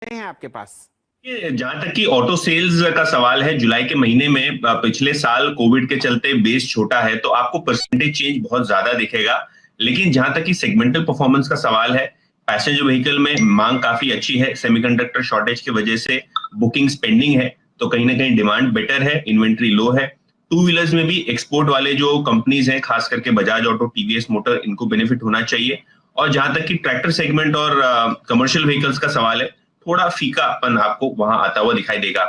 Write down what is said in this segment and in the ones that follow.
हैं आपके पास? जहां तक कि ऑटो सेल्स का सवाल है, जुलाई के महीने में पिछले साल कोविड के चलते बेस छोटा है तो आपको परसेंटेज चेंज बहुत ज्यादा दिखेगा। लेकिन जहां तक कि सेगमेंटल परफॉर्मेंस का सवाल है, पैसेंजर व्हीकल में मांग काफी अच्छी है, सेमीकंडक्टर शॉर्टेज की वजह से बुकिंग पेंडिंग है, तो कहीं ना कहीं डिमांड बेटर है, इन्वेंट्री लो है। टू व्हीलर्स में भी एक्सपोर्ट वाले जो कंपनीज हैं, खास करके बजाज ऑटो, टीवीएस मोटर, इनको बेनिफिट होना चाहिए। और जहां तक कि ट्रैक्टर सेगमेंट और कमर्शियल व्हीकल्स का सवाल है, थोड़ा फीकापन आपको वहां आता हुआ दिखाई देगा।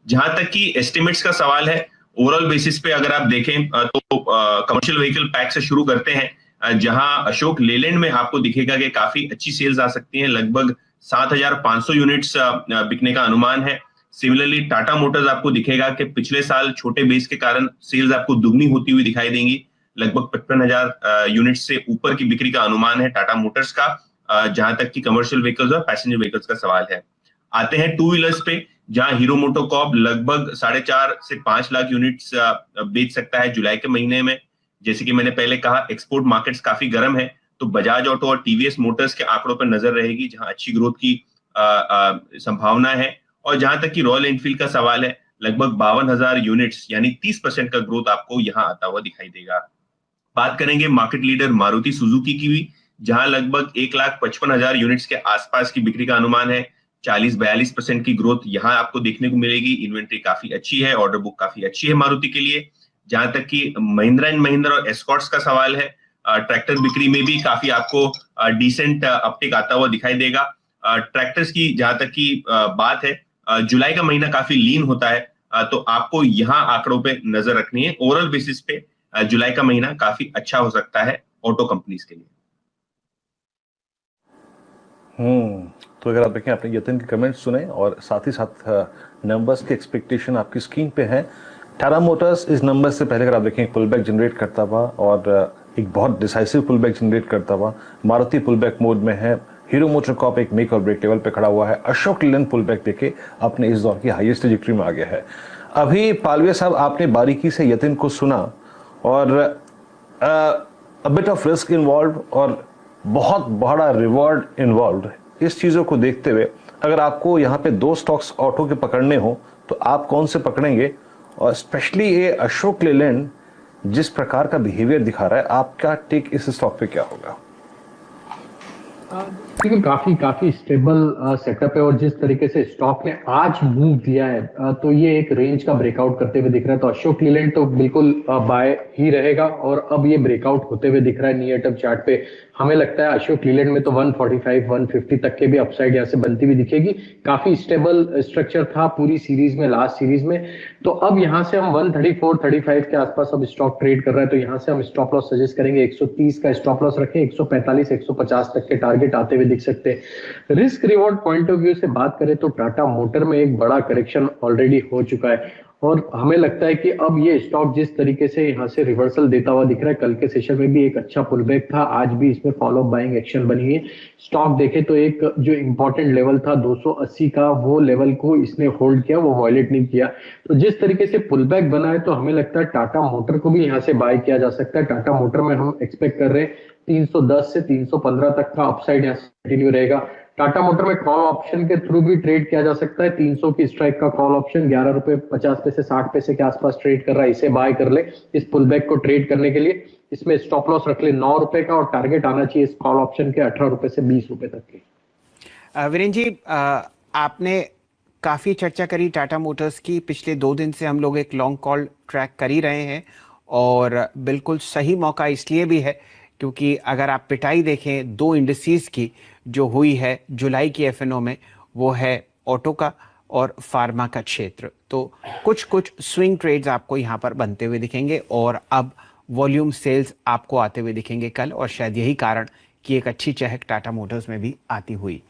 जहां तक कि एस्टिमेट्स का सवाल है, ओवरऑल बेसिस पे अगर आप देखें तो कमर्शियल व्हीकल पैक से शुरू करते हैं, जहां अशोक लेलैंड में आपको दिखेगा कि काफी अच्छी सेल्स आ सकती हैं, लगभग 7,500 यूनिट्स बिकने का अनुमान है। सिमिलरली टाटा मोटर्स आपको दिखेगा कि पिछले साल छोटे बेस के कारण सेल्स आपको दुगनी होती हुई दिखाई देंगी, लगभग 55,000 यूनिट से ऊपर की बिक्री का अनुमान है टाटा मोटर्स का। जहां तक कि कमर्शियल व्हीकल्स और पैसेंजर व्हीकल्स का सवाल है। आते हैं टू व्हीलर्स पे, जहां हीरो मोटोकॉर्प लगभग 4.5 से 5 लाख यूनिट्स बेच सकता है जुलाई के महीने में। जैसे कि मैंने पहले कहा, एक्सपोर्ट मार्केट्स काफी गर्म है, तो बजाज ऑटो और टीवीएस मोटर्स के आंकड़ों पर नजर रहेगी, जहां अच्छी ग्रोथ की संभावना है। और जहां तक कि रॉयल एनफील्ड का सवाल है, लगभग 52,000 यूनिट्स यानी 30% का ग्रोथ आपको यहां आता हुआ दिखाई देगा। बात करेंगे मार्केट लीडर मारुति सुजुकी की भी, जहां लगभग 1,55,000 यूनिट्स के आसपास की बिक्री का अनुमान है। 40-42% की ग्रोथ यहां आपको देखने को मिलेगी। इन्वेंट्री काफी अच्छी है, ऑर्डर बुक काफी अच्छी है मारुति के लिए। जहां तक कि महिंद्रा एंड महिंद्रा और एस्कॉर्ट्स का सवाल है, ट्रैक्टर बिक्री में भी काफी आपको डिसेंट अपटिक आता हुआ दिखाई देगा। ट्रैक्टर्स की जहां तक की बात है, जुलाई का महीना काफी लीन होता है, तो आपको यहाँ आंकड़ों पे नजर रखनी है। ओवरऑल बेसिस पे जुलाई का महीना काफी अच्छा हो सकता है ऑटो कंपनीज के लिए। तो अगर आप देखें, आपने यतिन के कमेंट्स सुने और साथ ही साथ नंबर्स की एक्सपेक्टेशन आपकी स्क्रीन पे है। टाटा मोटर्स इस नंबर से पहले अगर आप देखें पुल बैक जनरेट करता हुआ और एक बहुत डिसाइसिव पुल बैक जनरेट करता हुआ, मारुति पुल बैक मोड में है, हीरो मोटोकॉर्प एक मेक और ब्रेक लेवल पे खड़ा हुआ है, अशोक लेलैंड पुल बैक देके अपने इस दौर की हाईएस्ट ट्रैजेक्टरी में आ गया है। अभी पालवे साहब, आपने बारीकी से यतिन को सुना और a bit of risk involve और बहुत बड़ा रिवॉर्ड इन्वॉल्व। इस चीजों को देखते हुए अगर आपको यहाँ पे दो स्टॉक्स ऑटो के पकड़ने हो तो आप कौन से पकड़ेंगे? और स्पेशली ये अशोक लेलैंड जिस प्रकार का बिहेवियर दिखा रहा है, आपका टेक इस स्टॉक पे क्या होगा? देखिए, काफी स्टेबल सेटअप है और जिस तरीके से स्टॉक ने आज मूव दिया है तो ये एक रेंज का ब्रेकआउट करते हुए दिख रहा है। तो अशोक लीलैंड तो बिल्कुल बाय ही रहेगा और अब ये ब्रेकआउट होते हुए दिख रहा है नियर टर्म चार्ट पे। हमें लगता है अशोक लीलैंड में तो 145 150 तक के भी अपसाइड यहाँ से बनती हुई दिखेगी। काफी स्टेबल स्ट्रक्चर था पूरी सीरीज में, लास्ट सीरीज में। तो अब यहाँ से हम 134 35 के आसपास अब स्टॉक ट्रेड कर रहा है, तो यहाँ से हम स्टॉप लॉस सजेस्ट करेंगे 130 का स्टॉप लॉस रखें, 145 150 तक के टारगेट आते हुए दिख सकते हैं। Risk reward point of view से बात करें तो टाटा मोटर में एक बड़ा करेक्शन ऑलरेडी हो चुका है और हमें लगता है कि अब ये स्टॉक जिस तरीके से यहाँ से रिवर्सल देता हुआ दिख रहा है, कल के सेशन में भी एक अच्छा पुलबैक था, आज भी इसमें फॉलो अप बाइंग एक्शन बनी है। स्टॉक देखे तो एक जो इंपॉर्टेंट लेवल था 280 का, वो लेवल को इसने होल्ड किया, वो वॉयलेट नहीं किया। तो जिस तरीके से पुलबैक बना है तो हमें लगता है टाटा मोटर को भी यहाँ से बाय किया जा सकता है। टाटा मोटर में हम एक्सपेक्ट कर रहे हैं 310 से 315 तक का अपसाइड यहाँ से कंटिन्यू रहेगा। टाटा मोटर में कॉल ऑप्शन के थ्रू भी ट्रेड किया जा सकता है। 300 की स्ट्राइक का कॉल ऑप्शन 11 रुपए 50 पैसे 60 पैसे के आसपास ट्रेड कर रहा है, इसे बाय कर ले इस पुलबैक को ट्रेड करने के लिए। इसमें स्टॉप लॉस रख ले 9 रुपए का और टारगेट आना चाहिए इस कॉल ऑप्शन के 18 रुपए से 20 रुपए तक के। वीरेंद्र जी, आपने काफी चर्चा करी टाटा मोटर्स की। पिछले 2 दिन से हम लोग एक लॉन्ग कॉल ट्रैक कर ही रहे हैं और बिल्कुल सही मौका इसलिए भी है क्योंकि अगर आप पिटाई देखें 2 इंडस्ट्रीज की जो हुई है जुलाई की एफएनओ में, वो है ऑटो का और फार्मा का क्षेत्र। तो कुछ स्विंग ट्रेड्स आपको यहाँ पर बनते हुए दिखेंगे और अब वॉल्यूम सेल्स आपको आते हुए दिखेंगे कल, और शायद यही कारण कि एक अच्छी चहक टाटा मोटर्स में भी आती हुई